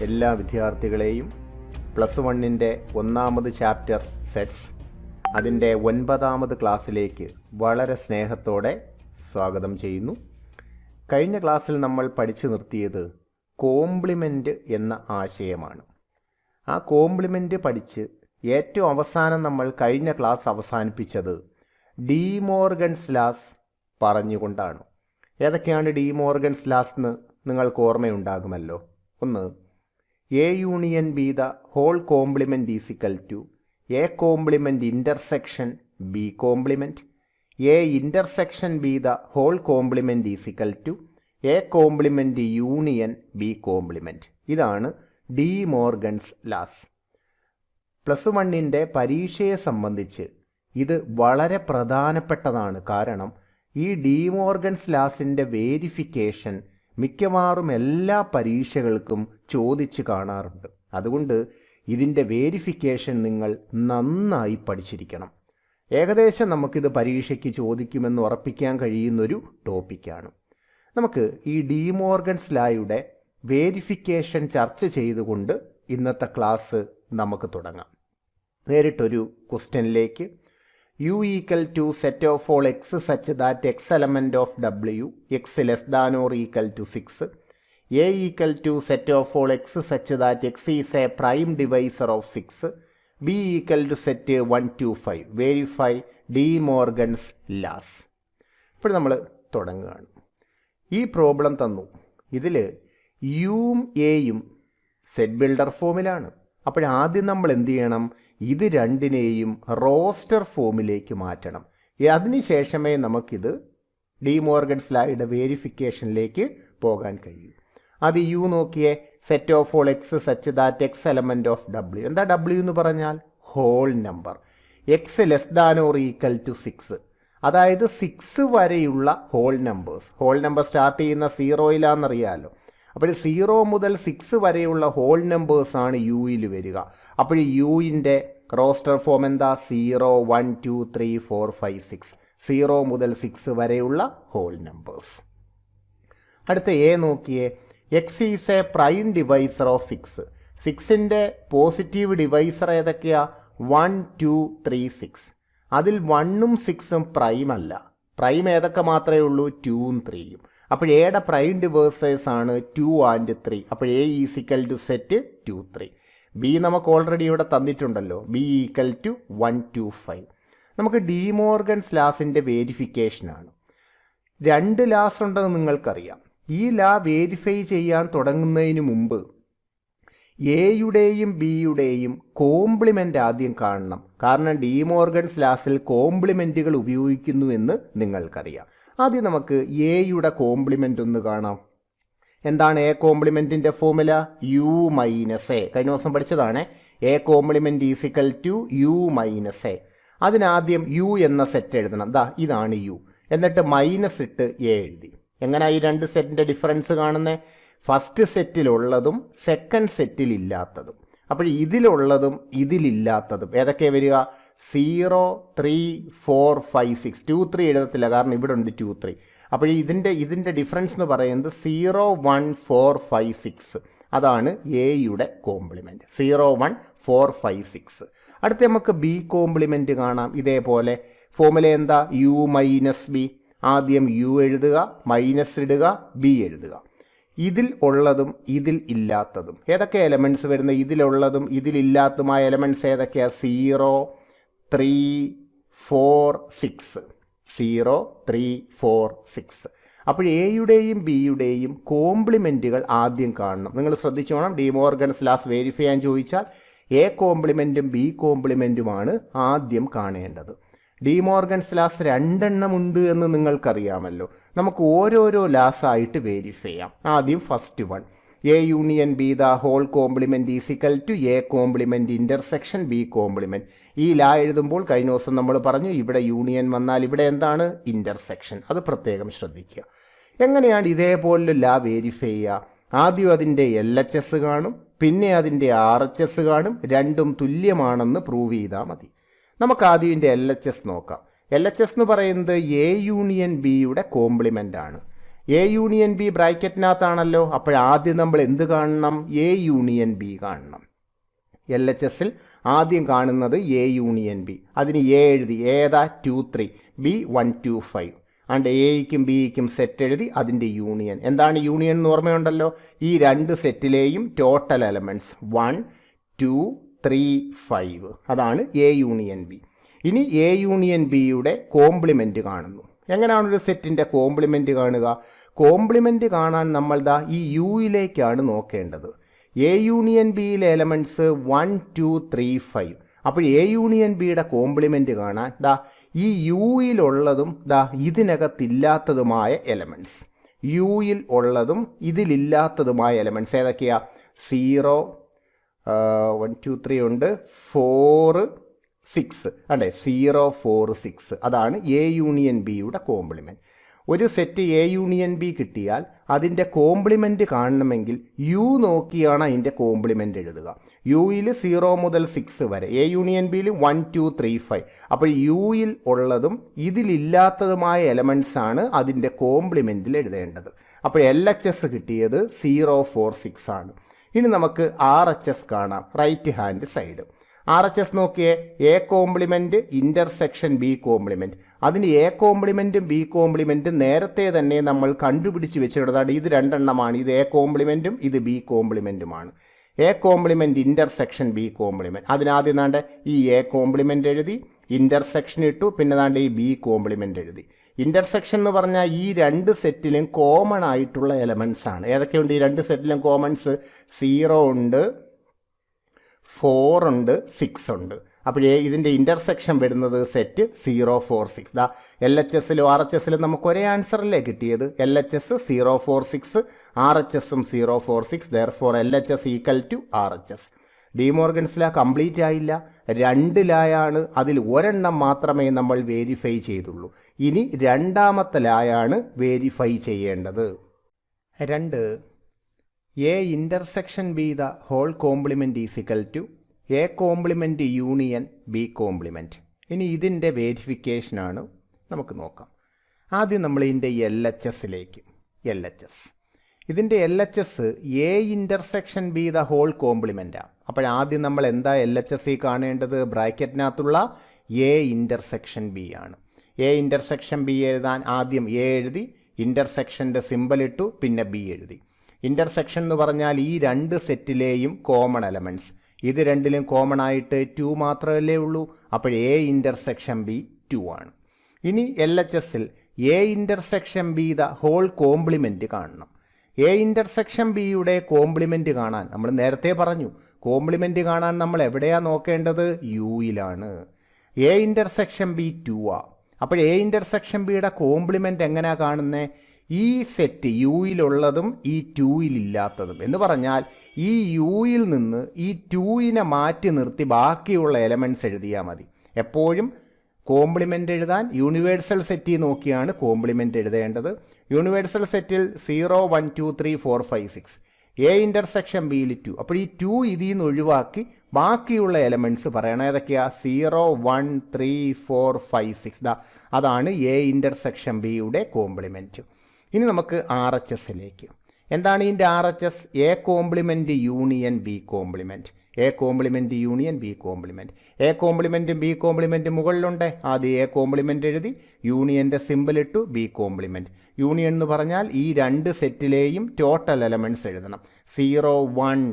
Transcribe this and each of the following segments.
എല്ലാ വിദ്യാർത്ഥികളെയും പ്ലസ് വണ്ണിൻ്റെ ഒന്നാമത് ചാപ്റ്റർ സെറ്റ്സ് അതിൻ്റെ 9ാമത് ക്ലാസ്സിലേക്ക് വളരെ സ്നേഹത്തോടെ സ്വാഗതം ചെയ്യുന്നു. കഴിഞ്ഞ ക്ലാസ്സിൽ നമ്മൾ പഠിച്ചു നിർത്തിയത് കോംപ്ലിമെൻ്റ് എന്ന ആശയമാണ്. ആ കോംപ്ലിമെൻ്റ് പഠിച്ച് ഏറ്റവും അവസാനം നമ്മൾ കഴിഞ്ഞ ക്ലാസ് അവസാനിപ്പിച്ചത് ഡി മോർഗൻസ് ലാസ് പറഞ്ഞുകൊണ്ടാണ്. ഏതൊക്കെയാണ് ഡി മോർഗൻസ് ലാസ് എന്ന് നിങ്ങൾക്ക് ഓർമ്മയുണ്ടാകുമല്ലോ. ഒന്ന്, A union B the whole complement is equal to A complement intersection B complement. A intersection B the whole complement is equal to A complement union B complement. ഇതാണ് De Morgan's laws. Plus വണ്ണിൻ്റെ പരീക്ഷയെ സംബന്ധിച്ച് ഇത് വളരെ പ്രധാനപ്പെട്ടതാണ്. കാരണം ഈ D Morgan's ലാസിൻ്റെ verification മിക്കവാറും എല്ലാ പരീക്ഷകൾക്കും ചോദിച്ച് കാണാറുണ്ട്. അതുകൊണ്ട് ഇതിൻ്റെ വേരിഫിക്കേഷൻ നിങ്ങൾ നന്നായി പഠിച്ചിരിക്കണം. ഏകദേശം നമുക്കിത് പരീക്ഷയ്ക്ക് ചോദിക്കുമെന്ന് ഉറപ്പിക്കാൻ കഴിയുന്നൊരു ടോപ്പിക്കാണ്. നമുക്ക് ഈ ഡി മോർഗൻസ് ലായുടെ വേരിഫിക്കേഷൻ ചർച്ച ചെയ്തുകൊണ്ട് ഇന്നത്തെ ക്ലാസ് നമുക്ക് തുടങ്ങാം. നേരിട്ടൊരു ക്വസ്റ്റ്യനിലേക്ക്. U equal to set of all x such that x element of W x less than or equal to 6. A equal to set of all x such that x is a prime divisor of 6. B equal to set 1 to 5. Verify De Morgan's laws. ഇപ്പോൾ നമ്മൾ തുടങ്ങുകയാണ്. ഈ problem തന്നു. ഇതിൽ യും എയും set builder ഫോമിലാണ്. അപ്പോഴാദ്യം നമ്മൾ എന്ത് ചെയ്യണം? ഇത് രണ്ടിനെയും റോസ്റ്റർ ഫോമിലേക്ക് മാറ്റണം. അതിനുശേഷമേ നമുക്കിത് ഡി മോർഗൻസ് ലായുടെ വേരിഫിക്കേഷനിലേക്ക് പോകാൻ കഴിയൂ. അത് യു നോക്കിയേ, set of all X such that X element of W. എന്താ ഡബ്ല്യു എന്ന് പറഞ്ഞാൽ? Whole number. X less than or equal to 6, അതായത് 6 വരെയുള്ള whole numbers. Whole number start ചെയ്യുന്ന 0-ലാണെന്നറിയാമല്ലോ. അപ്പോൾ 0 മുതൽ 6 വരെയുള്ള ഹോൾ നമ്പേഴ്സാണ് യുയിൽ വരിക. അപ്പോൾ യുവിൻ്റെ റോസ്റ്റർ ഫോം എന്താ? 0 1 2 3 4 5 6. 0 മുതൽ 6 വരെയുള്ള ഹോൾ നമ്പേഴ്സ്. അടുത്ത എ നോക്കിയേ, X is a prime divisor of 6. 6ൻ്റെ പോസിറ്റീവ് ഡിവൈസർ ഏതൊക്കെയാ? 1 2 3 6. അതിൽ 1ഉം 6ഉം പ്രൈം അല്ല. പ്രൈം ഏതൊക്കെ മാത്രമേ ഉള്ളൂ? 2ഉം 3ഉം. അപ്പോൾ എയുടെ പ്രൈം ഡിവേഴ്സേഴ്സ് ആണ് 2 and 3. അപ്പോൾ A is equal to set 2 3. B നമുക്ക് ഓൾറെഡി ഇവിടെ തന്നിട്ടുണ്ടല്ലോ. B equal to 1 2 5. നമുക്ക് ഡി മോർഗൻസ് ലാസിൻ്റെ വേരിഫിക്കേഷനാണ്. 2 ലാസ് ഉണ്ടെന്ന് നിങ്ങൾക്കറിയാം. ഈ ലാ വേരിഫൈ ചെയ്യാൻ തുടങ്ങുന്നതിന് മുമ്പ് എയുടെയും ബിയുടെയും കോംപ്ലിമെൻ്റ് ആദ്യം കാണണം. കാരണം ഡി മോർഗൻസ് ലാസിൽ കോംപ്ലിമെൻറ്റുകൾ ഉപയോഗിക്കുന്നു എന്ന് നിങ്ങൾക്കറിയാം. ആദ്യം നമുക്ക് എയുടെ കോംപ്ലിമെൻ്റ് ഒന്ന് കാണാം. എന്താണ് എ കോംപ്ലിമെൻറ്റിൻ്റെ ഫോർമുല? U minus A. കഴിഞ്ഞ ദിവസം പഠിച്ചതാണ്. A complement is equal to U minus A. അതിനാദ്യം യു എന്ന സെറ്റ് എഴുതണം. ഇതാണ് യു. എന്നിട്ട് മൈനസ് ഇട്ട് എ എഴുതി. എങ്ങനെ ഈ രണ്ട് സെറ്റിൻ്റെ ഡിഫറൻസ് കാണുന്നത്? ഫസ്റ്റ് സെറ്റിലുള്ളതും സെക്കൻഡ് സെറ്റിലില്ലാത്തതും. അപ്പോൾ ഇതിലുള്ളതും ഇതിലില്ലാത്തതും ഏതൊക്കെ വരിക? 0 3 4 5 6. 2 3 എഴുതത്തില്ല, കാരണം ഇവിടെ ഉണ്ട് 2 3. അപ്പോൾ ഇതിൻ്റെ ഡിഫറൻസ് എന്ന് പറയുന്നത് 0 1 4 5 6. അതാണ് എയുടെ കോംപ്ലിമെൻറ്റ്. 0 1 4 5 6. അടുത്ത് നമുക്ക് ബി കോംപ്ലിമെൻറ്റ് കാണാം. ഇതേപോലെ ഫോർമുല എന്താ? U minus B. ആദ്യം യു എഴുതുക, മൈനസ് ഇടുക, ബി എഴുതുക. ഇതിൽ ഉള്ളതും ഇതിൽ ഇല്ലാത്തതും ഏതൊക്കെ എലമെൻറ്റ്സ് വരുന്ന? ഇതിലുള്ളതും ഇതിലില്ലാത്തതുമായ എലമെൻറ്റ്സ് ഏതൊക്കെയാണ്? 0 3 4 6. 0 3 4 6. അപ്പോൾ എയുടെയും ബിയുടെയും കോംപ്ലിമെൻറ്റുകൾ ആദ്യം കാണണം. നിങ്ങൾ ശ്രദ്ധിച്ചോണം. ഡി മോർഗൻസ് ലാസ് വേരിഫൈ ചെയ്യാൻ ചോദിച്ചാൽ എ കോംപ്ലിമെൻറ്റും ബി കോംപ്ലിമെൻറ്റുമാണ് ആദ്യം കാണേണ്ടത്. ഡി മോർഗൻസ് ലാസ് 2 എണ്ണം ഉണ്ട് എന്ന് നിങ്ങൾക്കറിയാമല്ലോ. നമുക്ക് ഓരോരോ ലാസായിട്ട് വേരിഫൈ ചെയ്യാം. ആദ്യം first one, A union B the whole complement is equal to A complement intersection B complement. ഈ ലാ എഴുതുമ്പോൾ കഴിഞ്ഞ ദിവസം നമ്മൾ പറഞ്ഞു, ഇവിടെ യൂണിയൻ വന്നാൽ ഇവിടെ എന്താണ്? ഇൻ്റർസെക്ഷൻ. അത് പ്രത്യേകം ശ്രദ്ധിക്കുക. എങ്ങനെയാണ് ഇതേപോലെ ലാ വേരിഫൈ ചെയ്യുക? ആദ്യം അതിൻ്റെ LHS കാണും, പിന്നെ അതിൻ്റെ RHS കാണും. രണ്ടും തുല്യമാണെന്ന് പ്രൂവ് ചെയ്താൽ മതി. നമുക്കാദ്യം ഇതിൻ്റെ LHS നോക്കാം. LHS എന്ന് പറയുന്നത് എ യൂണിയൻ ബിയുടെ കോംപ്ലിമെൻ്റ് ആണ്. എ യൂണിയൻ ബി ബ്രാക്കറ്റിനകത്താണല്ലോ. അപ്പോഴാദ്യം നമ്മൾ എന്ത് കാണണം? എ യൂണിയൻ ബി കാണണം. എൽ എച്ച് എസിൽ ആദ്യം കാണുന്നത് എ യൂണിയൻ ബി. അതിന് എ എഴുതി, ഏതാ? 2 3, ബി 1 2 5. ആണ്ട് എയ്ക്കും ബിക്കും സെറ്റ് എഴുതി അതിൻ്റെ യൂണിയൻ. എന്താണ് യൂണിയൻ എന്ന് ഓർമ്മയുണ്ടല്ലോ? ഈ രണ്ട് സെറ്റിലെയും ടോട്ടൽ എലമെൻറ്റ്സ് 1 2 3 5. അതാണ് എ യൂണിയൻ ബി. ഇനി എ യൂണിയൻ ബിയുടെ കോംപ്ലിമെൻറ്റ് കാണുന്നു. എങ്ങനെയാണ് ഒരു സെറ്റിൻ്റെ കോംപ്ലിമെൻറ്റ് കാണുക? കോംപ്ലിമെൻറ്റ് കാണാൻ നമ്മൾ ഈ യുയിലേക്കാണ് നോക്കേണ്ടത്. എ യൂണിയൻ ബിയിലെ എലമെൻറ്റ്സ് 1 2 3 5. അപ്പോൾ എ യൂണിയൻ ബിയുടെ കോംപ്ലിമെൻറ്റ് കാണാൻ ഈ യുയിലുള്ളതും ഇതിനകത്തില്ലാത്തതുമായ എലമെൻറ്റ്സ്, യുയിൽ ഉള്ളതും ഇതിലില്ലാത്തതുമായ എലമെൻറ്റ്സ് ഏതൊക്കെയാ? 0 1 2 3 ഉണ്ട്, 4 6 അല്ലേ? 0 4 6. അതാണ് എ യൂണിയൻ ബിയുടെ കോംപ്ലിമെൻറ്റ്. ഒരു സെറ്റ് എ യൂണിയൻ ബി കിട്ടിയാൽ അതിൻ്റെ കോംപ്ലിമെൻറ്റ് കാണണമെങ്കിൽ യു നോക്കിയാണ് അതിൻ്റെ കോംപ്ലിമെൻറ്റ് എഴുതുക. യുയിൽ 0 മുതൽ 6 വരെ, എ യൂണിയൻ ബിയിൽ 1 2 3 5. അപ്പോൾ യുയിൽ ഉള്ളതും ഇതിലില്ലാത്തതുമായ എലമെൻറ്റ്സ് ആണ് അതിൻ്റെ കോംപ്ലിമെൻറ്റിൽ എഴുതേണ്ടത്. അപ്പോൾ എൽ എച്ച് എസ് കിട്ടിയത് 0 4 6 ആണ്. ഇനി നമുക്ക് ആർ എച്ച് എസ് കാണാം, right hand side. R H S നോക്കിയേ, A complement intersection B complement. അതിന് എ കോംപ്ലിമെൻറ്റും ബി കോംപ്ലിമെൻറ്റും നേരത്തെ തന്നെ നമ്മൾ കണ്ടുപിടിച്ച് വെച്ചിട്ടുള്ളതാണ്. ഇത് രണ്ടെണ്ണമാണ്, ഇത് എ കോംപ്ലിമെൻറ്റും ഇത് ബി കോംപ്ലിമെൻറ്റുമാണ്. A complement intersection B complement. അതിനാദ്യം നാണ്ട് ഈ എ കോംപ്ലിമെൻറ്റ് എഴുതി, ഇൻ്റർസെക്ഷൻ ഇട്ടു, പിന്നെ നാണ്ട് ഈ ബി കോംപ്ലിമെൻറ്റ് എഴുതി. ഇൻ്റർസെക്ഷൻ എന്ന് പറഞ്ഞാൽ ഈ രണ്ട് സെറ്റിലും കോമൺ ആയിട്ടുള്ള എലമെൻറ്റ്സ് ആണ്. ഏതൊക്കെയുണ്ട് ഈ രണ്ട് സെറ്റിലും കോമൺസ്? 0 ഉണ്ട്, 4 ഉണ്ട്, 6 ഉണ്ട്. അപ്പോഴേ ഇതിൻ്റെ ഇൻ്റർസെക്ഷൻ വരുന്നത് സെറ്റ് 0 4 6. എൽ എച്ച് എസിലും ആർ എച്ച് എസിലും നമുക്ക് ഒരേ ആൻസറല്ലേ കിട്ടിയത്? L H S 0 4 6, R H എസും 0 4 6. Therefore L H S equal to R H S. De Morgan's law complete ആയില്ല, 2 ലായാണ്. അതിൽ ഒരെണ്ണം മാത്രമേ നമ്മൾ വേരിഫൈ ചെയ്തുള്ളൂ. ഇനി രണ്ടാമത്തെ ലായാണ് വേരിഫൈ ചെയ്യേണ്ടത്. 2, A intersection B the whole complement is equal to A complement union B complement. ഇനി ഇതിൻ്റെ വേരിഫിക്കേഷനാണ് നമുക്ക് നോക്കാം. ആദ്യം നമ്മൾ ഇതിൻ്റെ എൽ എച്ച് എസിലേക്ക്, എൽ എച്ച് എസ്, ഇതിൻ്റെ L H S A intersection B the whole കോംപ്ലിമെൻറ്റാണ്. അപ്പോഴാദ്യം നമ്മൾ എന്താ എൽ എച്ച് എസ് കാണേണ്ടത്? ബ്രാക്കറ്റിനകത്തുള്ള എ ഇൻ്റർസെക്ഷൻ ബി ആണ്. എ ഇൻ്റർസെക്ഷൻ ബി എഴുതാൻ ആദ്യം എ എഴുതി, ഇൻ്റർസെക്ഷൻ്റെ സിമ്പൽ ഇട്ടു, പിന്നെ ബി എഴുതി. ഇൻ്റർസെക്ഷൻ എന്ന് പറഞ്ഞാൽ ഈ രണ്ട് സെറ്റിലെയും കോമൺ എലമെൻറ്റ്സ്. ഇത് രണ്ടിലും കോമൺ ആയിട്ട് 2 മാത്രമല്ലേ ഉള്ളൂ. അപ്പോൾ എ ഇൻ്റർസെക്ഷൻ ബി 2 ആണ്. ഇനി എൽ എച്ച് എസിൽ A intersection B the whole complement കാണണം. എ ഇൻ്റർസെക്ഷൻ ബിയുടെ കോംപ്ലിമെൻറ്റ് കാണാൻ നമ്മൾ നേരത്തെ പറഞ്ഞു, കോംപ്ലിമെൻറ്റ് കാണാൻ നമ്മൾ എവിടെയാണ് നോക്കേണ്ടത്? യുയിലാണ്. എ ഇൻ്റർസെക്ഷൻ ബി 2 ആ. അപ്പോൾ എ ഇൻ്റർസെക്ഷൻ ബിയുടെ കോംപ്ലിമെൻറ്റ് എങ്ങനെയാണ് കാണുന്നത്? ഈ സെറ്റ് യുയിലുള്ളതും ഈ 2ഇല്ലാത്തതും എന്ന് പറഞ്ഞാൽ ഈ യുയിൽ നിന്ന് ഈ 2നെ മാറ്റി നിർത്തി ബാക്കിയുള്ള എലമെൻറ്റ്സ് എഴുതിയാൽ മതി. എപ്പോഴും കോംപ്ലിമെൻ്റ് എഴുതാൻ യൂണിവേഴ്സൽ സെറ്റിൽ നോക്കിയാണ് കോംപ്ലിമെൻ്റ് എഴുതേണ്ടത്. യൂണിവേഴ്സൽ സെറ്റിൽ 0 1 2 3 4 5 6, എ ഇൻ്റർസെക്ഷൻ ബിയിൽ 2. അപ്പോൾ ഈ 2 ഇതിൽ നിന്ന് ഒഴിവാക്കി ബാക്കിയുള്ള എലമെൻറ്റ്സ് പറയണം. ഏതൊക്കെയാണ്? 0 1 3 4 5 6. അതാണ് എ ഇൻ്റർസെക്ഷൻ ബിയുടെ കോംപ്ലിമെൻറ്റ്. ഇനി നമുക്ക് ആർ എച്ച് എസിലേക്ക്. എന്താണ് ഇതിൻ്റെ R H S? A complement union B complement. A complement union B complement. A കോംപ്ലിമെൻറ്റും ബി കോംപ്ലിമെൻറ്റും മുകളിലുണ്ട്. ആദ്യം എ കോംപ്ലിമെൻറ്റ് എഴുതി, യൂണിയൻ്റെ സിമ്പിൾ ഇട്ടു, ബി കോംപ്ലിമെൻറ്റ്. യൂണിയൻ എന്ന് പറഞ്ഞാൽ ഈ രണ്ട് സെറ്റിലെയും ടോട്ടൽ എലമെൻറ്റ്സ് എഴുതണം. 0 1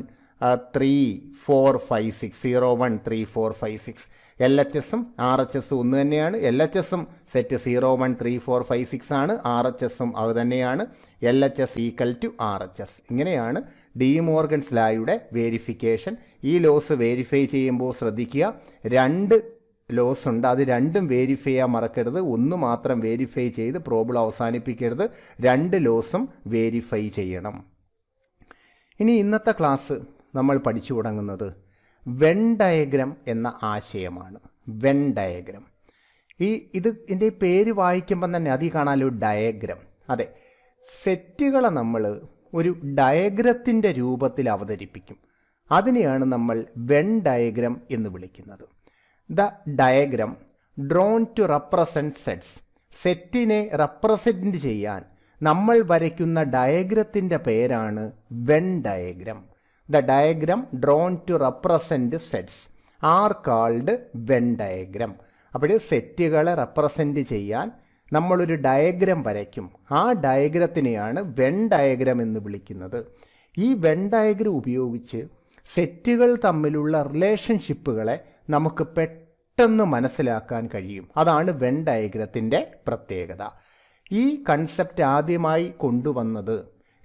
3 4 5 6, 0 1 3 4 5 6. എൽ എച്ച് എസും ആർ എച്ച് എസും ഒന്ന് തന്നെയാണ്. എൽ എച്ച് എസും സെറ്റ് 0 1 3 4 5 6 ആണ്. ആർ എച്ച് എസും അത് തന്നെയാണ്. L H S equal to R H S. ഇങ്ങനെയാണ് ഡിമോർഗൻസ് ലായുടെ വേരിഫിക്കേഷൻ. ഈ ലോസ് വേരിഫൈ ചെയ്യുമ്പോൾ ശ്രദ്ധിക്കുക, 2 ലോസ് ഉണ്ട്. അത് രണ്ടും വേരിഫൈ ചെയ്യാൻ മറക്കരുത്. ഒന്ന് മാത്രം വേരിഫൈ ചെയ്ത് പ്രോബ്ലം അവസാനിപ്പിക്കരുത്. 2 ലോസും വേരിഫൈ ചെയ്യണം. ഇനി ഇന്നത്തെ ക്ലാസ് നമ്മൾ പഠിച്ചു തുടങ്ങുന്നത് വെൻ ഡയഗ്രം എന്ന ആശയമാണ്. Venn diagram. ഇതിൻ്റെ പേര് വായിക്കുമ്പം തന്നെ അതിൽ കാണാമല്ലോ ഡയഗ്രം. അതെ, സെറ്റുകളെ നമ്മൾ ഒരു ഡയഗ്രത്തിൻ്റെ രൂപത്തിൽ അവതരിപ്പിക്കും. അതിനെയാണ് നമ്മൾ വെൻ ഡയഗ്രം എന്ന് വിളിക്കുന്നത്. The diagram drawn to represent sets. സെറ്റിനെ റെപ്രസെൻറ്റ് ചെയ്യാൻ നമ്മൾ വരയ്ക്കുന്ന ഡയഗ്രത്തിൻ്റെ പേരാണ് Venn diagram. The diagram drawn to represent sets are called Venn diagram. അപ്പോൾ സെറ്റുകളെ റെപ്രസെൻറ്റ് ചെയ്യാൻ നമ്മളൊരു ഡയഗ്രം വരയ്ക്കും. ആ ഡയഗ്രത്തിനെയാണ് വെൻ ഡയഗ്രം എന്ന് വിളിക്കുന്നത്. ഈ വെൻ ഡയഗ്രം ഉപയോഗിച്ച് സെറ്റുകൾ തമ്മിലുള്ള റിലേഷൻഷിപ്പുകളെ നമുക്ക് പെട്ടെന്ന് മനസ്സിലാക്കാൻ കഴിയും. അതാണ് വെൻ ഡയഗ്രത്തിൻ്റെ പ്രത്യേകത. ഈ കൺസെപ്റ്റ് ആദ്യമായി കൊണ്ടുവന്നത്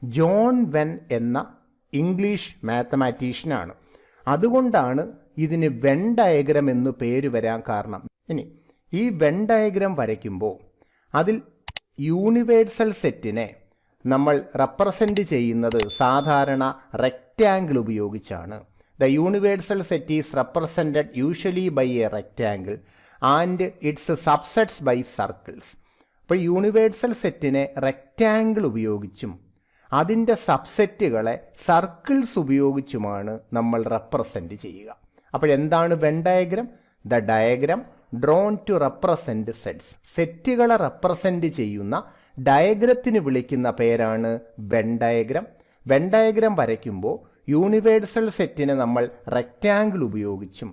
ജോൺ വെൻ എന്ന ഇംഗ്ലീഷ് മാത്തമാറ്റീഷ്യനാണ്. അതുകൊണ്ടാണ് ഇതിന് വെൻ ഡയഗ്രം എന്നു പേര് വരാൻ കാരണം. ഇനി ഈ വെൻ ഡയഗ്രം വരയ്ക്കുമ്പോൾ അതിൽ യൂണിവേഴ്സൽ സെറ്റിനെ നമ്മൾ റെപ്രസെൻ്റ് ചെയ്യുന്നത് സാധാരണ റെക്റ്റാങ്കിൾ ഉപയോഗിച്ചാണ്. The universal set is represented usually by a rectangle and its subsets by circles. അപ്പോൾ യൂണിവേഴ്സൽ സെറ്റിനെ റെക്റ്റാങ്കിൾ ഉപയോഗിച്ചും അതിൻ്റെ സബ്സെറ്റുകളെ സർക്കിൾസ് ഉപയോഗിച്ചുമാണ് നമ്മൾ റെപ്രസെൻ്റ് ചെയ്യുക. അപ്പോഴെന്താണ് Venn diagram? The diagram drawn to represent sets. സെറ്റുകളെ റെപ്രസെൻറ്റ് ചെയ്യുന്ന ഡയഗ്രത്തിന് വിളിക്കുന്ന പേരാണ് വെൻ ഡയഗ്രം. വെൻ ഡയഗ്രം വരയ്ക്കുമ്പോൾ യൂണിവേഴ്സൽ സെറ്റിനെ നമ്മൾ റെക്റ്റാങ്കിൾ ഉപയോഗിച്ചും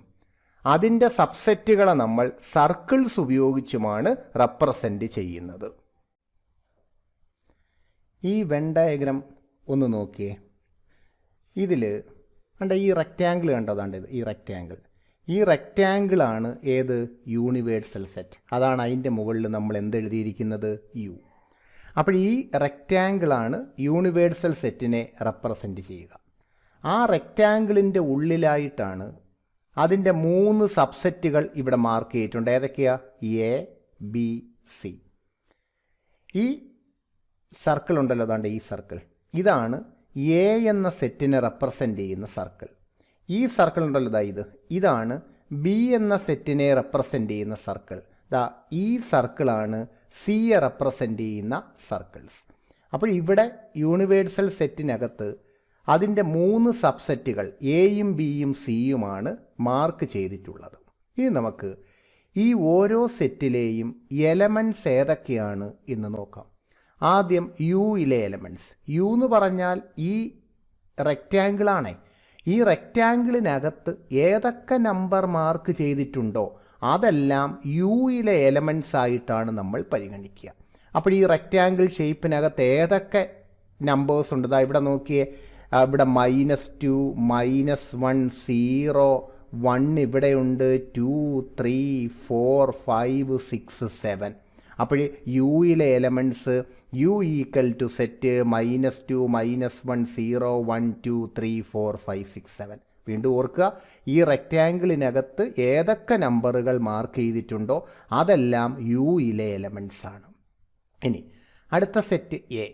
അതിൻ്റെ സബ്സെറ്റുകളെ നമ്മൾ സർക്കിൾസ് ഉപയോഗിച്ചുമാണ് റെപ്രസെൻറ്റ് ചെയ്യുന്നത്. ഈ വെൻ ഡയഗ്രം ഒന്ന് നോക്കിയേ. ഇതിൽ കണ്ട ഈ റെക്റ്റാങ്കിൾ കണ്ടതാണ്ട് ഇത് ഈ റെക്റ്റാങ്കിളാണ് ഏത്? Universal set. അതാണ് അതിൻ്റെ മുകളിൽ നമ്മൾ എന്തെഴുതിയിരിക്കുന്നത്? യു. അപ്പോൾ ഈ റെക്റ്റാങ്കിളാണ് യൂണിവേഴ്സൽ സെറ്റിനെ റെപ്രസെൻറ്റ് ചെയ്യുക. ആ റെക്റ്റാങ്കിളിൻ്റെ ഉള്ളിലായിട്ടാണ് അതിൻ്റെ 3 സബ്സെറ്റുകൾ ഇവിടെ മാർക്ക് ചെയ്തിട്ടുണ്ട്. ഏതൊക്കെയാ? A, B, C. ഈ സർക്കിൾ ഉണ്ടല്ലോ, അതാണ്ട് ഈ സർക്കിൾ, ഇതാണ് എ എന്ന സെറ്റിനെ റെപ്രസെൻ്റ് ചെയ്യുന്ന സർക്കിൾ. ഈ സർക്കിൾ ഉണ്ടല്ലോ, ഇതാണ് ബി എന്ന സെറ്റിനെ റെപ്രസെൻ്റ് ചെയ്യുന്ന സർക്കിൾ. ഈ സർക്കിളാണ് സിയെ റെപ്രസെൻ്റ് ചെയ്യുന്ന സർക്കിൾസ്. അപ്പോൾ ഇവിടെ യൂണിവേഴ്സൽ സെറ്റിനകത്ത് അതിൻ്റെ 3 സബ്സെറ്റുകൾ എയും ബിയും സിയുമാണ് മാർക്ക് ചെയ്തിട്ടുള്ളത്. ഇനി നമുക്ക് ഈ ഓരോ സെറ്റിലെയും എലമെൻറ്റ്സ് ഏതൊക്കെയാണ് എന്ന് നോക്കാം. ആദ്യം യുയിലെ എലമെൻറ്റ്സ്. യു എന്ന് പറഞ്ഞാൽ ഈ റെക്റ്റാങ്കിളാണേ. ഈ റെക്റ്റാങ്കിളിനകത്ത് ഏതൊക്കെ നമ്പർ മാർക്ക് ചെയ്തിട്ടുണ്ടോ അതെല്ലാം യുയിലെ എലമെൻറ്റ്സ് ആയിട്ടാണ് നമ്മൾ പരിഗണിക്കുക. അപ്പോൾ ഈ റെക്റ്റാങ്കിൾ ഷേപ്പിനകത്ത് ഏതൊക്കെ നമ്പേഴ്സ് ഉണ്ട്? ഇവിടെ നോക്കിയേ, ഇവിടെ -2, -1, 0, 1 ഇവിടെയുണ്ട്, 2, 3, 4, 5, 6, 7. അപ്പോൾ യുയിലെ elements U equal to set -2, -1, 0, 1, 2, 3, 4, 5, 6, 7. വീണ്ടും ഓർക്കുക, ഈ റെക്റ്റാങ്കിളിനകത്ത് ഏതൊക്കെ നമ്പറുകൾ മാർക്ക് ചെയ്തിട്ടുണ്ടോ അതെല്ലാം യുയിലെ എലമെൻറ്റ്സ് ആണ്. ഇനി അടുത്ത സെറ്റ് എ.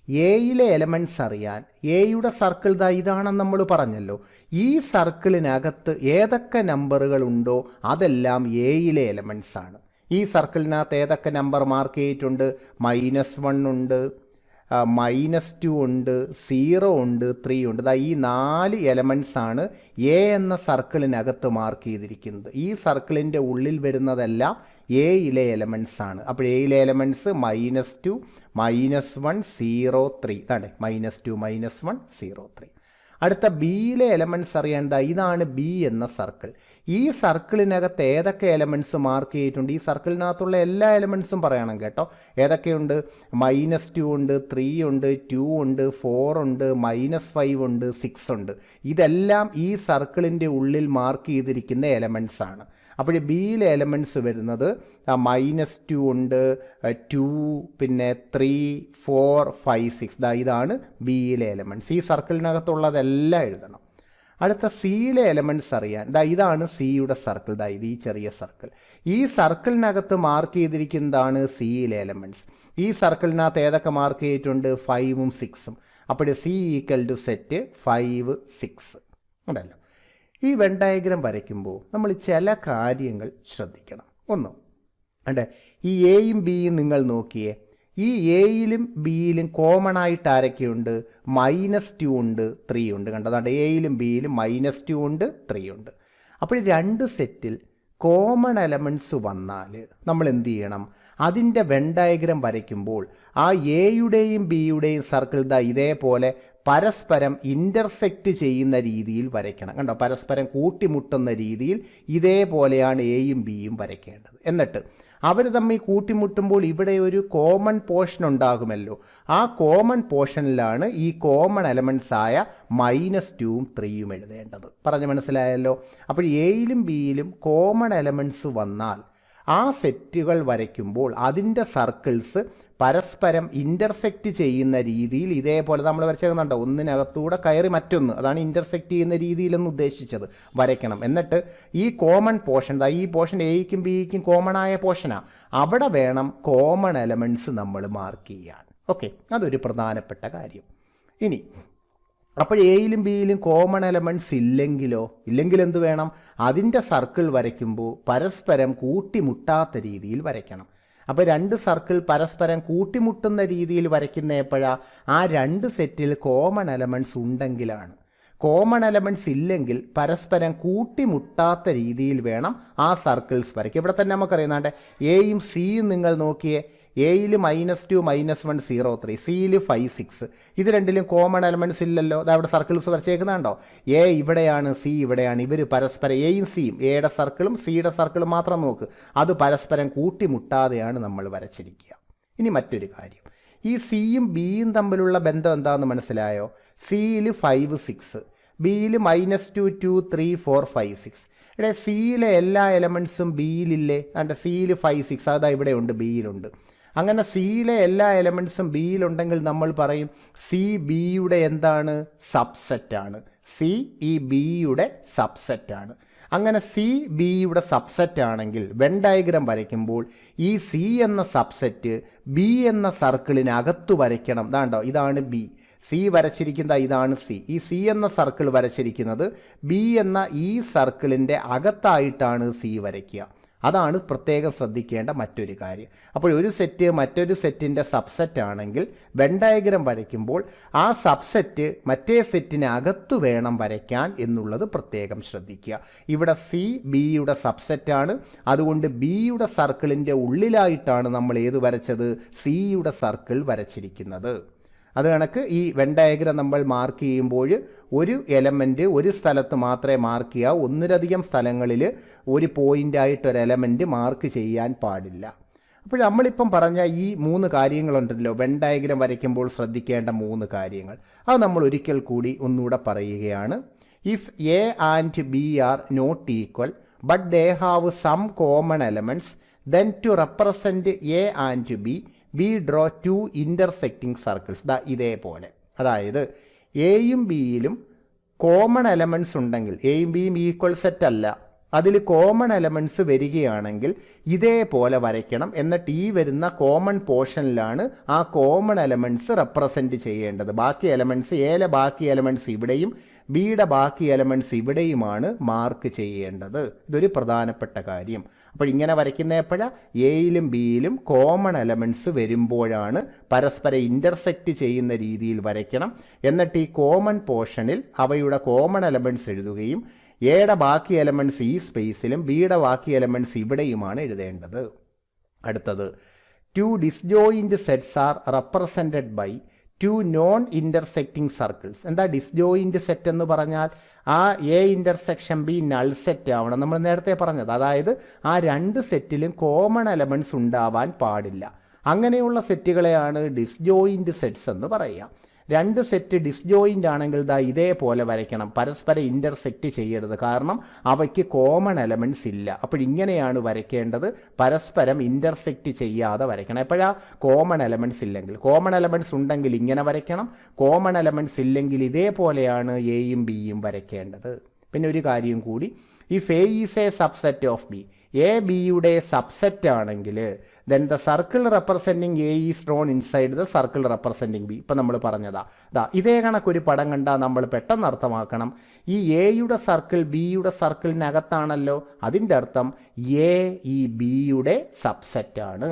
എയിലെ എലമെൻറ്റ്സ് അറിയാൻ എയുടെ സർക്കിൾ ഇതാണെന്ന് നമ്മൾ പറഞ്ഞല്ലോ. ഈ സർക്കിളിനകത്ത് ഏതൊക്കെ നമ്പറുകൾ ഉണ്ടോ അതെല്ലാം എയിലെ എലമെൻറ്റ്സ് ആണ്. ഈ സർക്കിളിനകത്ത് ഏതൊക്കെ നമ്പർ മാർക്ക് ചെയ്തിട്ടുണ്ട്? -1 ഉണ്ട്, -2 ഉണ്ട്, 0 ഉണ്ട്, 3 ഉണ്ട്. ഈ 4 എലമെൻറ്റ്സാണ് എ എന്ന സർക്കിളിനകത്ത് മാർക്ക് ചെയ്തിരിക്കുന്നത്. ഈ സർക്കിളിൻ്റെ ഉള്ളിൽ വരുന്നതെല്ലാം എയിലെ എലമെൻറ്റ്സ് ആണ്. അപ്പോൾ എയിലെ എലമെൻറ്റ്സ് -2, -1, 0, 3. ഇതാണ് -2, -1, 0, 3. അടുത്ത ബിയിലെ എലമെൻറ്റ്സ് അറിയേണ്ടത് ഇതാണ് ബി എന്ന സർക്കിൾ. ഈ സർക്കിളിനകത്ത് ഏതൊക്കെ എലമെൻറ്റ്സ് മാർക്ക് ചെയ്തിട്ടുണ്ട്? ഈ സർക്കിളിനകത്തുള്ള എല്ലാ എലമെൻറ്റ്സും പറയണം കേട്ടോ. ഏതൊക്കെയുണ്ട്? -2 ഉണ്ട്, 3 ഉണ്ട്, 2 ഉണ്ട്, 4 ഉണ്ട്, -5 ഉണ്ട്, 6 ഉണ്ട്. ഇതെല്ലാം ഈ സർക്കിളിൻ്റെ ഉള്ളിൽ മാർക്ക് ചെയ്തിരിക്കുന്ന എലമെൻറ്റ്സ് ആണ്. അപ്പോൾ ബിയിലെ എലമെൻറ്റ്സ് വരുന്നത് -2 ഉണ്ട്, 2, പിന്നെ 3, 4, 5, 6. ഇതാണ് ബിയിലെ എലമെൻറ്റ്സ്. ഈ സർക്കിളിനകത്തുള്ളതെല്ലാം എഴുതണം. അടുത്ത സിയിലെ എലമെൻറ്റ്സ് അറിയാൻ ഇതാണ് സിയുടെ സർക്കിൾ. ഇത് ഈ ചെറിയ സർക്കിൾ. ഈ സർക്കിളിനകത്ത് മാർക്ക് ചെയ്തിരിക്കുന്നതാണ് സിയിലെ എലമെൻറ്റ്സ്. ഈ സർക്കിളിനകത്ത് ഏതൊക്കെ മാർക്ക് ചെയ്തിട്ടുണ്ട്? 5ഉം 6ഉം. അപ്പോൾ സി ഈക്വൽ ടു സെറ്റ് 5, 6 ഉണ്ടല്ലോ. ഈ വെൻ ഡയഗ്രം വരയ്ക്കുമ്പോൾ നമ്മൾ ചില കാര്യങ്ങൾ ശ്രദ്ധിക്കണം. ഒന്ന് അണ്ടേ, ഈ എയും ബിയും നിങ്ങൾ നോക്കിയേ. ഈ എയിലും ബിയിലും കോമൺ ആയിട്ട് ആരൊക്കെയുണ്ട്? -2 ഉണ്ട്, 3 ഉണ്ട്. കണ്ടതാണ്ട് എയിലും ബിയിലും -2 ഉണ്ട്, 3 ഉണ്ട്. അപ്പോൾ 2 സെറ്റിൽ കോമൺ എലമെൻറ്റ്സ് വന്നാൽ നമ്മൾ എന്ത് ചെയ്യണം? അതിൻ്റെ വെൻ ഡയഗ്രം വരയ്ക്കുമ്പോൾ ആ എയുടെയും ബിയുടെയും സർക്കിൾ ഇതേപോലെ പരസ്പരം ഇൻ്റർസെക്റ്റ് ചെയ്യുന്ന രീതിയിൽ വരയ്ക്കണം. കണ്ടോ, പരസ്പരം കൂട്ടിമുട്ടുന്ന രീതിയിൽ ഇതേപോലെയാണ് എയും ബിയും വരയ്ക്കേണ്ടത്. എന്നിട്ട് അവർ തമ്മിൽ കൂട്ടിമുട്ടുമ്പോൾ ഇവിടെ ഒരു കോമൺ പോർഷൻ ഉണ്ടാകുമല്ലോ. ആ കോമൺ പോർഷനിലാണ് ഈ കോമൺ എലമെൻറ്റ്സ് ആയ -2ഉം 3ഉം എഴുതേണ്ടത്. പറഞ്ഞ് മനസ്സിലായല്ലോ. അപ്പോൾ എയിലും ബിയിലും കോമൺ എലമെൻറ്റ്സ് വന്നാൽ ആ സെറ്റുകൾ വരയ്ക്കുമ്പോൾ അതിൻ്റെ സർക്കിൾസ് പരസ്പരം ഇൻ്റർസെക്റ്റ് ചെയ്യുന്ന രീതിയിൽ ഇതേപോലെ നമ്മൾ വരച്ചേക്കുന്നുണ്ടോ, ഒന്നിനകത്തൂടെ കയറി മറ്റൊന്ന്, അതാണ് ഇൻ്റർസെക്റ്റ് ചെയ്യുന്ന രീതിയിലെന്ന് ഉദ്ദേശിച്ചത്, വരയ്ക്കണം. എന്നിട്ട് ഈ കോമൺ പോർഷൻ, ഈ പോർഷൻ എയ്ക്കും ബിക്കും കോമൺ ആയ പോർഷനാണ്, അവിടെ വേണം കോമൺ എലമെൻറ്റ്സ് നമ്മൾ മാർക്ക് ചെയ്യാൻ. ഓക്കെ, അതൊരു പ്രധാനപ്പെട്ട കാര്യം. ഇനി അപ്പോൾ എയിലും ബിയിലും കോമൺ എലമെൻറ്റ്സ് ഇല്ലെങ്കിൽ എന്ത് വേണം, അതിൻ്റെ സർക്കിൾ വരയ്ക്കുമ്പോൾ പരസ്പരം കൂട്ടിമുട്ടാത്ത രീതിയിൽ വരയ്ക്കണം. അപ്പോൾ രണ്ട് സർക്കിൾ പരസ്പരം കൂട്ടിമുട്ടുന്ന രീതിയിൽ വരയ്ക്കുന്ന എപ്പോഴാണ്, ആ രണ്ട് സെറ്റിൽ കോമൺ എലമെൻറ്റ്സ് ഉണ്ടെങ്കിലാണ്. കോമൺ എലമെൻറ്റ്സ് ഇല്ലെങ്കിൽ പരസ്പരം കൂട്ടിമുട്ടാത്ത രീതിയിൽ വേണം ആ സർക്കിൾസ് വരയ്ക്കുക. ഇവിടെ തന്നെ നമുക്കറിയുന്നുണ്ട് എയും സിയും നിങ്ങൾ നോക്കിയേ, എയിൽ -2 -1 0 3, സിയിൽ 5 6, ഇത് രണ്ടിലും കോമൺ എലമെൻറ്റ്സ് ഇല്ലല്ലോ. അവിടെ സർക്കിൾസ് വരച്ചേക്കുന്നുണ്ടോ, എ ഇവിടെയാണ് സി ഇവിടെയാണ്, ഇവർ പരസ്പരം എയും സിയും, എയുടെ സർക്കിളും സിയുടെ സർക്കിളും മാത്രം നോക്ക്, അത് പരസ്പരം കൂട്ടിമുട്ടാതെയാണ് നമ്മൾ വരച്ചിരിക്കുക. ഇനി മറ്റൊരു കാര്യം, ഈ സിയും ബിയും തമ്മിലുള്ള ബന്ധം എന്താണെന്ന് മനസ്സിലായോ. സിയിൽ 5 6, ബിയിൽ -2 2 3 4 5 6. ഇവിടെ സിയിലെ എല്ലാ എലമെൻറ്റ്സും ബിയിലില്ലേ, അല്ല സിയിൽ 5 6 അതാ ഇവിടെ ഉണ്ട്, ബിയിലുണ്ട്. അങ്ങനെ സിയിലെ എല്ലാ എലമെൻറ്റ്സും ബിയിലുണ്ടെങ്കിൽ നമ്മൾ പറയും സി ബിയുടെ എന്താണ്, സബ്സെറ്റാണ്. സി ഈ ബിയുടെ സബ്സെറ്റാണ്. അങ്ങനെ സി ബിയുടെ സബ്സെറ്റ് ആണെങ്കിൽ വെൻ ഡയഗ്രം വരയ്ക്കുമ്പോൾ ഈ സി എന്ന സബ്സെറ്റ് ബി എന്ന സർക്കിളിനകത്ത് വരയ്ക്കണം. ഇതാണ്ടോ, ഇതാണ് ബി, സി വരച്ചിരിക്കുന്ന ഇതാണ് സി. ഈ സി എന്ന സർക്കിൾ വരച്ചിരിക്കുന്നത് ബി എന്ന ഈ സർക്കിളിൻ്റെ അകത്തായിട്ടാണ് സി വരയ്ക്കുക. അതാണ് പ്രത്യേകം ശ്രദ്ധിക്കേണ്ട മറ്റൊരു കാര്യം. അപ്പോൾ ഒരു സെറ്റ് മറ്റൊരു സെറ്റിൻ്റെ സബ്സെറ്റ് ആണെങ്കിൽ വെൻ ഡയഗ്രം വരയ്ക്കുമ്പോൾ ആ സബ്സെറ്റ് മറ്റേ സെറ്റിന് അകത്തു വേണം വരയ്ക്കാൻ എന്നുള്ളത് പ്രത്യേകം ശ്രദ്ധിക്കുക. ഇവിടെ സി ബിയുടെ സബ്സെറ്റാണ്, അതുകൊണ്ട് ബിയുടെ സർക്കിളിൻ്റെ ഉള്ളിലായിട്ടാണ് നമ്മൾ ഏത് വരച്ചത്, സിയുടെ സർക്കിൾ വരച്ചിരിക്കുന്നത്. അത് കണക്ക് ഈ വെൻ ഡയഗ്രം നമ്മൾ മാർക്ക് ചെയ്യുമ്പോൾ ഒരു എലമെൻറ്റ് ഒരു സ്ഥലത്ത് മാത്രമേ മാർക്ക് ചെയ്യാവൂ, ഒന്നിലധികം സ്ഥലങ്ങളിൽ ഒരു പോയിൻ്റായിട്ട് ഒരു എലമെൻറ്റ് മാർക്ക് ചെയ്യാൻ പാടില്ല. അപ്പോൾ നമ്മളിപ്പം പറഞ്ഞ ഈ 3 കാര്യങ്ങളുണ്ടല്ലോ, വെൻ ഡയഗ്രം വരയ്ക്കുമ്പോൾ ശ്രദ്ധിക്കേണ്ട 3 കാര്യങ്ങൾ, അത് നമ്മൾ ഒരിക്കൽ കൂടി ഒന്നുകൂടെ പറയുകയാണ്. If A and B are not equal but they have some common elements then to represent A and B we draw 2 intersecting circles. ഇതേപോലെ, അതായത് എയും ബിയിലും കോമൺ എലമെൻറ്റ്സ് ഉണ്ടെങ്കിൽ, എയും ബിയും ഈക്വൽ സെറ്റ് അല്ല, അതിൽ കോമൺ എലമെൻറ്റ്സ് വരികയാണെങ്കിൽ ഇതേപോലെ വരയ്ക്കണം. എന്നിട്ട് ഈ വരുന്ന കോമൺ പോർഷനിലാണ് ആ കോമൺ എലമെൻറ്റ്സ് റെപ്രസെൻറ്റ് ചെയ്യേണ്ടത്. ബാക്കി എലമെൻറ്റ്സ്, എയിലെ ബാക്കി എലമെൻറ്റ്സ് ഇവിടെയും ബിയുടെ ബാക്കി എലമെൻറ്റ്സ് ഇവിടെയുമാണ് മാർക്ക് ചെയ്യേണ്ടത്. ഇതൊരു പ്രധാനപ്പെട്ട കാര്യം. അപ്പോൾ ഇങ്ങനെ വരയ്ക്കുന്ന എപ്പോഴാണ്, എയിലും ബിയിലും കോമൺ എലമെൻറ്റ്സ് വരുമ്പോഴാണ് പരസ്പരം ഇൻ്റർസെക്റ്റ് ചെയ്യുന്ന രീതിയിൽ വരയ്ക്കണം. എന്നിട്ട് ഈ കോമൺ പോർഷനിൽ അവയുടെ കോമൺ എലമെൻറ്റ്സ് എഴുതുകയും എയുടെ ബാക്കി എലമെൻറ്റ്സ് ഈ സ്പേസിലും ബിയുടെ ബാക്കി എലമെൻറ്റ്സ് ഇവിടെയുമാണ് എഴുതേണ്ടത്. അടുത്തത്, 2 disjoint sets are represented by 2 non intersecting circles. എന്താ ഡിസ്ജോയിൻറ്റ് സെറ്റ് എന്ന് പറഞ്ഞാൽ, ആ A intersection B null set ആവണം, നമ്മൾ നേരത്തെ പറഞ്ഞത്. അതായത് ആ രണ്ട് സെറ്റിലും കോമൺ എലമെൻറ്റ്സ് ഉണ്ടാവാൻ പാടില്ല. അങ്ങനെയുള്ള സെറ്റുകളെയാണ് ഡിസ്ജോയിൻറ്റ് സെറ്റ്സ് എന്ന് പറയുക. രണ്ട് സെറ്റ് ഡിസ്ജോയിൻ്റ് ആണെങ്കിൽ ഇതേപോലെ വരയ്ക്കണം, പരസ്പരം ഇൻ്റർസെക്റ്റ് ചെയ്യരുത്, കാരണം അവയ്ക്ക് കോമൺ എലമെൻറ്റ്സ് ഇല്ല. അപ്പോൾ ഇങ്ങനെയാണ് വരയ്ക്കേണ്ടത്, പരസ്പരം ഇൻ്റർസെക്റ്റ് ചെയ്യാതെ വരയ്ക്കണം. എപ്പോഴാ, കോമൺ എലമെൻറ്റ്സ് ഇല്ലെങ്കിൽ. കോമൺ എലമെൻറ്റ്സ് ഉണ്ടെങ്കിൽ ഇങ്ങനെ വരയ്ക്കണം, കോമൺ എലമെൻറ്റ്സ് ഇല്ലെങ്കിൽ ഇതേപോലെയാണ് എയും ബിയും വരയ്ക്കേണ്ടത്. പിന്നെ ഒരു കാര്യം കൂടി, if A is A subset of B, A ബിയുടെ സബ്സെറ്റ് ആണെങ്കിൽ then the circle representing A is drawn inside the circle representing B. ഇപ്പം നമ്മൾ പറഞ്ഞതാ, ഇതേ കണക്കൊരു പടം കണ്ടാൽ നമ്മൾ പെട്ടെന്ന് അർത്ഥമാക്കണം, ഈ എയുടെ സർക്കിൾ ബിയുടെ സർക്കിളിനകത്താണല്ലോ, അതിൻ്റെ അർത്ഥം എ ഈ ബിയുടെ സബ്സെറ്റാണ്.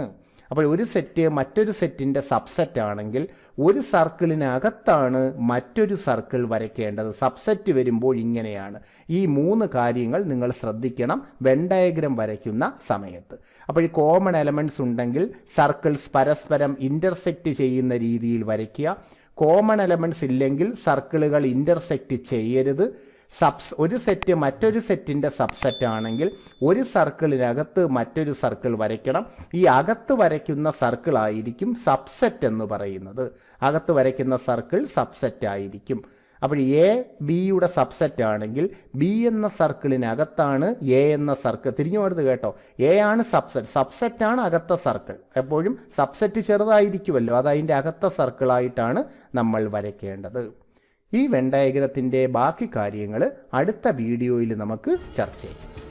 അപ്പോൾ ഒരു സെറ്റ് മറ്റൊരു സെറ്റിൻ്റെ സബ്സെറ്റ് ആണെങ്കിൽ ഒരു സർക്കിളിനകത്താണ് മറ്റൊരു സർക്കിൾ വരയ്ക്കേണ്ടത്. സബ്സെറ്റ് വരുമ്പോൾ ഇങ്ങനെയാണ്. ഈ 3 കാര്യങ്ങൾ നിങ്ങൾ ശ്രദ്ധിക്കണം വെൻ ഡയഗ്രം വരയ്ക്കുന്ന സമയത്ത്. അപ്പോൾ ഈ കോമൺ എലമെൻറ്റ്സ് ഉണ്ടെങ്കിൽ സർക്കിൾസ് പരസ്പരം ഇൻ്റർസെക്റ്റ് ചെയ്യുന്ന രീതിയിൽ വരയ്ക്കുക. കോമൺ എലമെൻറ്റ്സ് ഇല്ലെങ്കിൽ സർക്കിളുകൾ ഇൻ്റർസെക്റ്റ് ചെയ്യരുത്. ഒരു സെറ്റ് മറ്റൊരു സെറ്റിൻ്റെ സബ്സെറ്റ് ആണെങ്കിൽ ഒരു സർക്കിളിനകത്ത് മറ്റൊരു സർക്കിൾ വരയ്ക്കണം. ഈ അകത്ത് വരയ്ക്കുന്ന സർക്കിൾ ആയിരിക്കും സബ്സെറ്റ് എന്ന് പറയുന്നത്. അകത്ത് വരയ്ക്കുന്ന സർക്കിൾ സബ്സെറ്റ് ആയിരിക്കും. അപ്പോൾ എ ബിയുടെ സബ്സെറ്റ് ആണെങ്കിൽ ബി എന്ന സർക്കിളിനകത്താണ് എ എന്ന സർക്കിൾ. തിരിഞ്ഞു പോരുത് കേട്ടോ. എ ആണ് സബ്സെറ്റാണ് അകത്ത സർക്കിൾ. എപ്പോഴും സബ്സെറ്റ് ചെറുതായിരിക്കുമല്ലോ, അത് അതിൻ്റെ അകത്ത സർക്കിളായിട്ടാണ് നമ്മൾ വരയ്ക്കേണ്ടത്. ഈ വെൻ ഡയഗ്രത്തിൻ്റെ ബാക്കി കാര്യങ്ങൾ അടുത്ത വീഡിയോയിൽ നമുക്ക് ചർച്ച ചെയ്യാം.